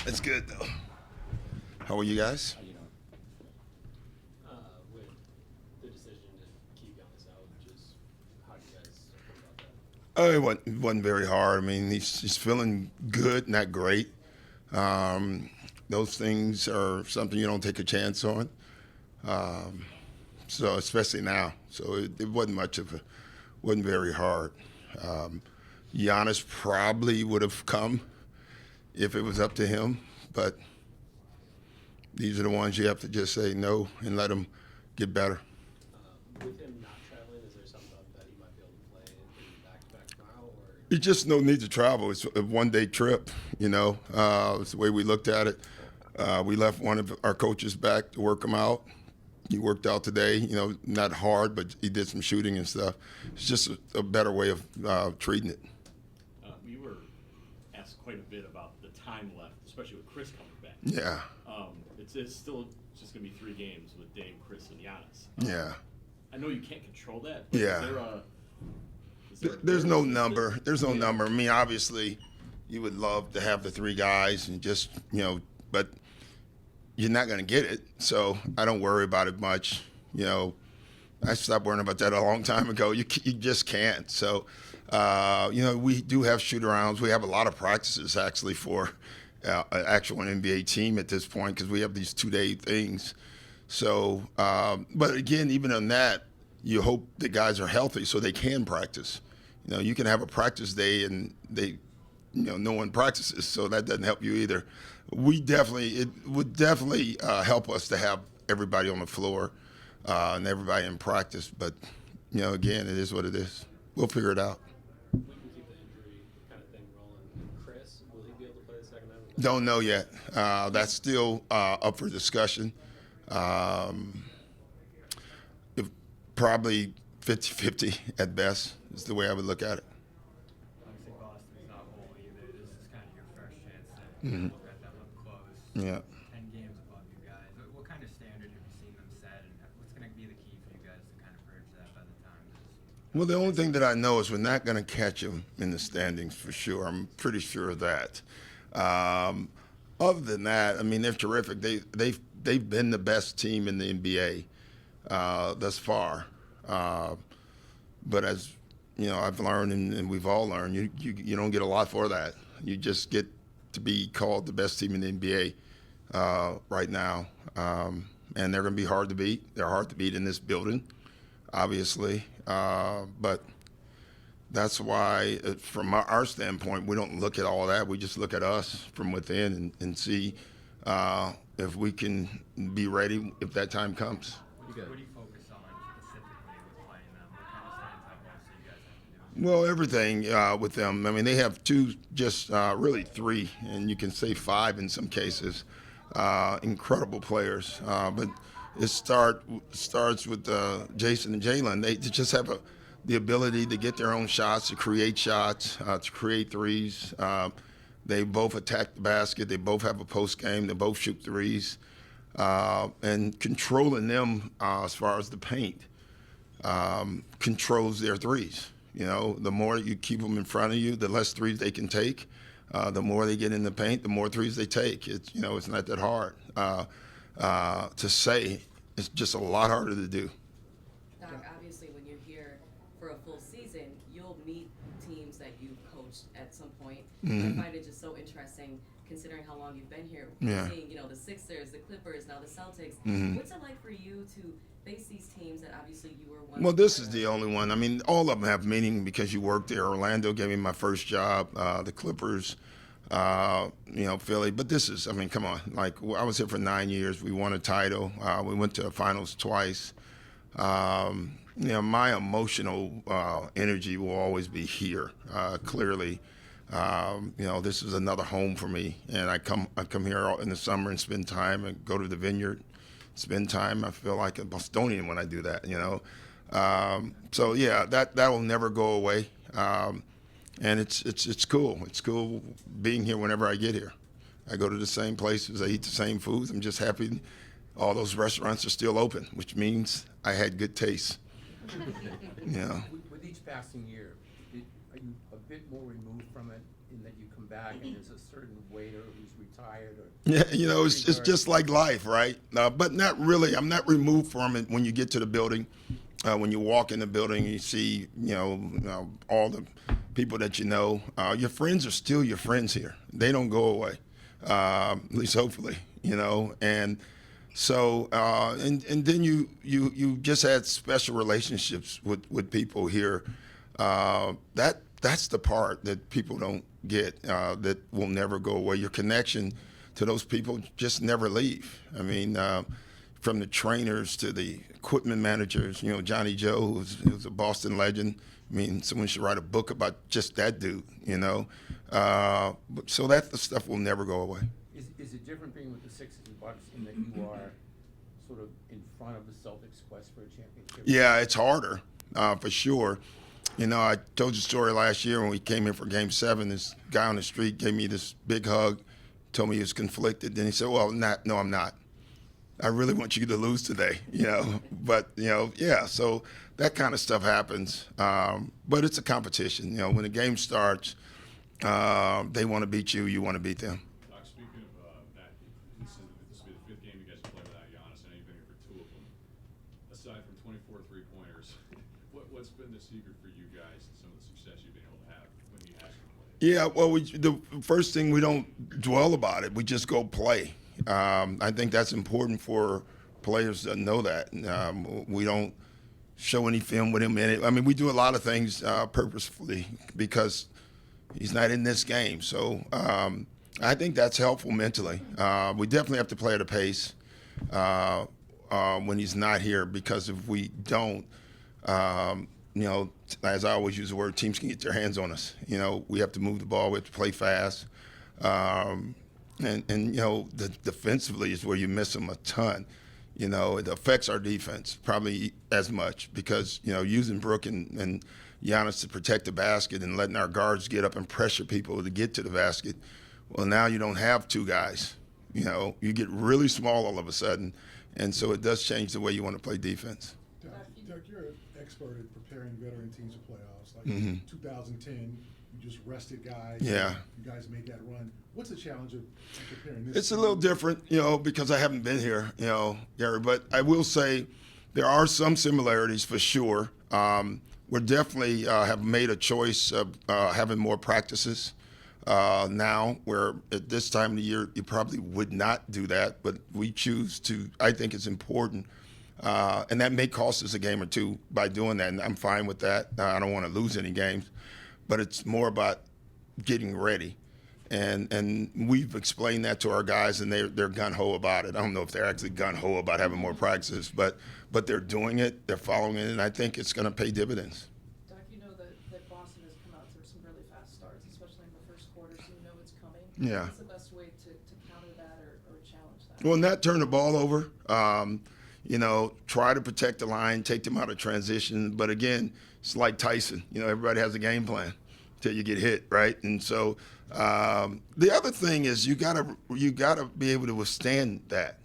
It's good though. How are you guys? How you doing? With the decision to keep Giannis out, just how do you guys feel about that? It wasn't very hard. I mean, he's feeling good, not great. Those things are something you don't take a chance on. Um, so especially now, so it wasn't wasn't very hard. Um, Giannis probably would have come if it was up to him, but these are the ones you have to just say no and let them get better. With him not traveling, is there something that he might be able to play in back-to-back tomorrow, or It's just no need to travel. It's a one-day trip, you know. It's the way we looked at it. We left one of our coaches back to work him out. He worked out today, you know, not hard, but he did some shooting and stuff. It's just a better way of treating it. We were asked quite a bit about the time left, especially with Chris coming back. Yeah, It's still just going to be 3 games with Dame, Chris, and Giannis. yeah, I know you can't control that, but yeah. There's no number. There's no number. I mean, obviously, you would love to have the 3 guys and just, you know, but you're not going to get it. So I don't worry about it much. You know, I stopped worrying about that a long time ago. You just can't. So, you know, we do have shoot-arounds. We have a lot of practices, actually, for an actual NBA team at this point because we have these 2-day things. So, but again, even on that, you hope the guys are healthy so they can practice. You know, you can have a practice day and no one practices, so that doesn't help you either. It would definitely help us to have everybody on the floor and everybody in practice. But, you know, again, it is what it is. We'll figure it out. we can keep the injury kind of thing rolling? Chris, will he be able to play the second half? Don't know yet. That's still up for discussion. Um, if probably 50-50 at best is the way I would look at it. Obviously, Boston's not whole either. This is kind of your first chance to look at them up close. Yeah. 10 games above you guys. What kind of standard have you seen them set, and what's going to be the key for you guys to kind of bridge that by the time this? Well, the only thing that I know is we're not going to catch them in the standings for sure. I'm pretty sure of that. Other than that, I mean, they're terrific. They've been the best team in the NBA thus far. But as you know, I've learned, and we've all learned, you don't get a lot for that. You just get to be called the best team in the NBA right now, and they're going to be hard to beat. They're hard to beat in this building, obviously, but that's why, from our standpoint, we don't look at all that. We just look at us from within and see if we can be ready if that time comes. What do you focus on specifically with playing them? What kind of stands out most that you guys have to do? Well, everything with them. I mean, they have really 3, and you can say 5 in some cases. Incredible players, but it starts with Jason and Jalen. They just have the ability to get their own shots, to create shots, to create threes. They both attack the basket. They both have a post game. They both shoot threes, and controlling them as far as the paint controls their threes. You know, the more you keep them in front of you, the less threes they can take. The more they get in the paint, the more threes they take. It's not that hard to say. It's just a lot harder to do. Doc, obviously, when you're here for a full season, you'll meet teams that you've coached at some point. I find it just so interesting, considering how long you've been here, Yeah. seeing the Sixers, the Clippers, now the Celtics. What's it like for you to face these teams that obviously you were once? Well, this part is of? the only one. I mean, all of them have meaning because you worked there. Orlando gave me my first job. The Clippers, Philly. But this is, I mean, come on. Like, I was here for 9 years. We won a title. We went to the finals twice. My emotional energy will always be here. Clearly, this is another home for me, and I come here in the summer and spend time and go to the vineyard, spend time. I feel like a Bostonian when I do that. So yeah, that will never go away, and it's cool. It's cool being here whenever I get here. I go to the same places. I eat the same foods. I'm just happy all those restaurants are still open, which means I had good taste. Yeah. With each passing year, are you a bit more removed from it in that you come back and there's a certain waiter who's retired or? Yeah, it's just like life, right? But not really. I'm not removed from it when you get to the building. When you walk in the building, you see, all the people that you know. Your friends are still your friends here. They don't go away, at least hopefully, And so, and then you just had special relationships with people here. That's the part that people don't get, that will never go away. Your connection to those people just never leave. I mean, from the trainers to the equipment managers, Johnny Joe, who's a Boston legend. I mean, someone should write a book about just that dude, So that the stuff will never go away. Is it different being with the Sixers and Bucks in that you are sort of in front of the Celtics' quest for a championship? Yeah, it's harder, for sure. I told you the story last year when we came in for Game 7. This guy on the street gave me this big hug, told me he was conflicted. Then he said, well, no, I'm not. I really want you to lose today, But, yeah, so that kind of stuff happens. But it's a competition. When the game starts, they want to beat you, you want to beat them. Doc, speaking of that, this will be the fifth game you guys play without Giannis. I know you've been here for 2 of them. Aside from 24 three-pointers, what's been the secret for you guys and some of the success you've been able to have when you ask to play? Yeah, well, the first thing, we don't dwell about it. We just go play. I think that's important for players to know that. We don't show any film with him in it. I mean, we do a lot of things purposefully because he's not in this game. So I think that's helpful mentally. We definitely have to play at a pace when he's not here, because if we don't, as I always use the word, teams can get their hands on us. We have to move the ball. We have to play fast. Defensively is where you miss them a ton. It affects our defense probably as much because, using Brook and Giannis to protect the basket and letting our guards get up and pressure people to get to the basket. Well, now you don't have 2 guys. You get really small all of a sudden. And so it does change the way you want to play defense. Doc, you're an expert at preparing veteran teams for playoffs. Like 2010, you just rested guys. Yeah. You guys made that run. What's the challenge of preparing this? It's a little different, because I haven't been here, Gary. But I will say there are some similarities for sure. We're definitely have made a choice of having more practices now, where at this time of the year you probably would not do that, but we choose to. I think it's important, and that may cost us a game or 2 by doing that, and I'm fine with that. I don't want to lose any games, but it's more about getting ready. And we've explained that to our guys, and they're gung-ho about it. I don't know if they're actually gung-ho about having more practices, but they're doing it, they're following it, and I think it's going to pay dividends. Doc, that Boston has come out to some really fast starts, especially in the first quarter, so you know it's coming. Yeah. What's the best way to counter that or challenge that? Well, not turn the ball over. Try to protect the line, take them out of transition. But again, it's like Tyson. Everybody has a game plan until you get hit, right? And so the other thing is you gotta be able to withstand that.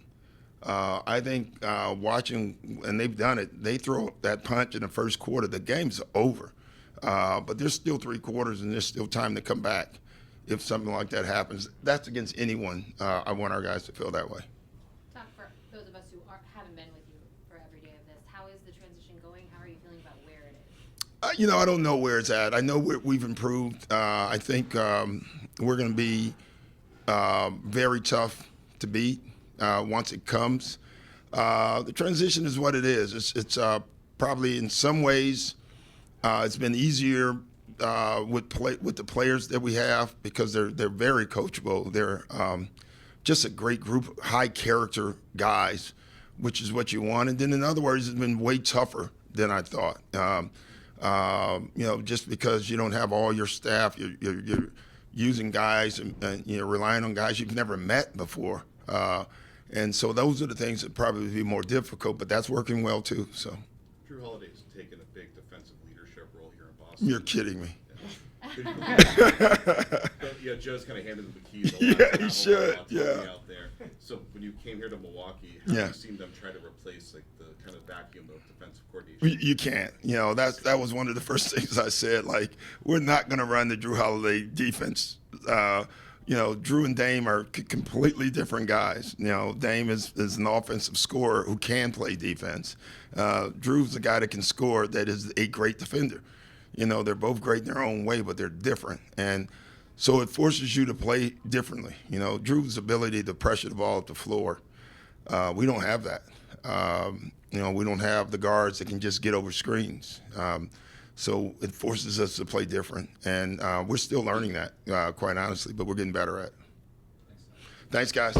I think watching, and they've done it, they throw that punch in the first quarter, the game's over. But there's still 3 quarters, and there's still time to come back if something like that happens. That's against anyone. I want our guys to feel that way. Doc, for those of us who haven't been with you for every day of this, how is the transition going? How are you feeling about where it is? I don't know where it's at. I know we've improved. I think we're going to be very tough to beat once it comes. The transition is what it is. It's probably in some ways it's been easier with the players that we have because they're very coachable. They're just a great group of high character guys, which is what you want. And then in other words, it's been way tougher than I thought. Just because you don't have all your staff, you're using guys and you're relying on guys you've never met before. And so those are the things that probably would be more difficult, but that's working well too. So. Drew Holiday's taken a big defensive leadership role here in Boston. You're kidding me. Yeah, Joe's kind of handed him the keys. Yeah, he should. Yeah. Out there. So when you came here to Milwaukee, how have you seen them try to replace the kind of vacuum of defensive coordination. You can't. You know, that was one of the first things I said. Like, we're not going to run the Drew Holiday defense. You know, Drew and Dame are completely different guys. You know, Dame is an offensive scorer who can play defense. Drew's a guy that can score, that is a great defender. You know, they're both great in their own way, but they're different. And so it forces you to play differently. You know, Drew's ability to pressure the ball at the floor, we don't have that. You know, we don't have the guards that can just get over screens. So it forces us to play different. And we're still learning that, quite honestly, but we're getting better at it. Thanks, guys.